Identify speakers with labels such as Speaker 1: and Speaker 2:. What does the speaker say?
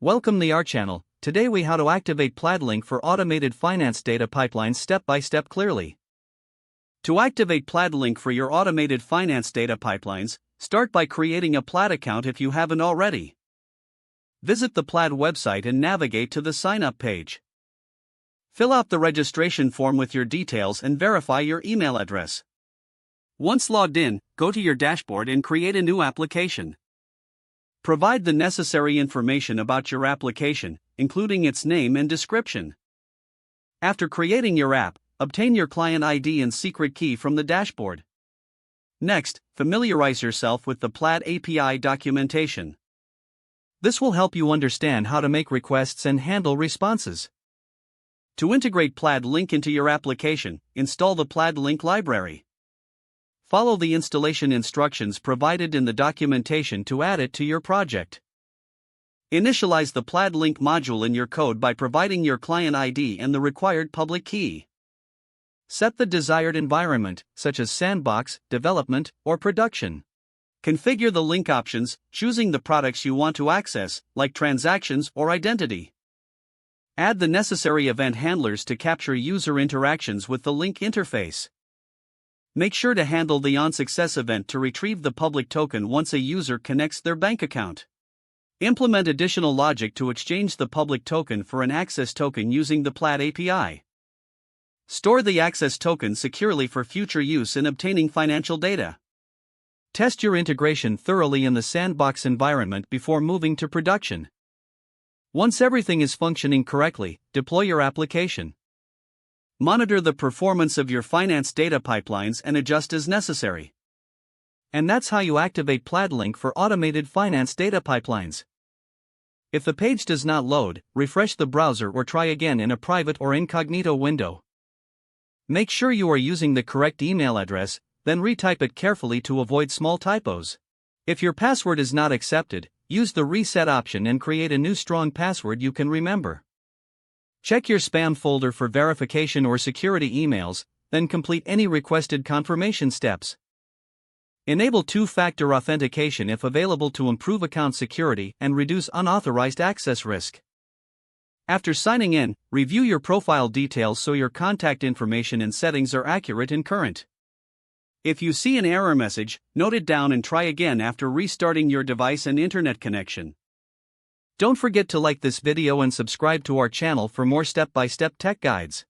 Speaker 1: Welcome to our channel. Today we how to activate Plaid Link for automated finance data pipelines step by step clearly. To activate Plaid Link for your automated finance data pipelines, start by creating a Plaid account if you haven't already. Visit the Plaid website and navigate to the sign up page. Fill out the registration form with your details and verify your email address. Once logged in, go to your dashboard and create a new application. Provide the necessary information about your application, including its name and description. After creating your app, obtain your client ID and secret key from the dashboard. Next, familiarize yourself with the Plaid API documentation. This will help you understand how to make requests and handle responses. To integrate Plaid Link into your application, install the Plaid Link library. Follow the installation instructions provided in the documentation to add it to your project. Initialize the Plaid Link module in your code by providing your client ID and the required public key. Set the desired environment, such as sandbox, development, or production. Configure the link options, choosing the products you want to access, like transactions or identity. Add the necessary event handlers to capture user interactions with the link interface. Make sure to handle the onSuccess event to retrieve the public token once a user connects their bank account. Implement additional logic to exchange the public token for an access token using the Plaid API. Store the access token securely for future use in obtaining financial data. Test your integration thoroughly in the sandbox environment before moving to production. Once everything is functioning correctly, deploy your application. Monitor the performance of your finance data pipelines and adjust as necessary. And that's how you activate Plaid Link for automated finance data pipelines. If the page does not load, refresh the browser or try again in a private or incognito window. Make sure you are using the correct email address, then retype it carefully to avoid small typos. If your password is not accepted, use the reset option and create a new strong password you can remember. Check your spam folder for verification or security emails, then complete any requested confirmation steps. Enable two-factor authentication if available to improve account security and reduce unauthorized access risk. After signing in, review your profile details so your contact information and settings are accurate and current. If you see an error message, note it down and try again after restarting your device and internet connection. Don't forget to like this video and subscribe to our channel for more step-by-step tech guides.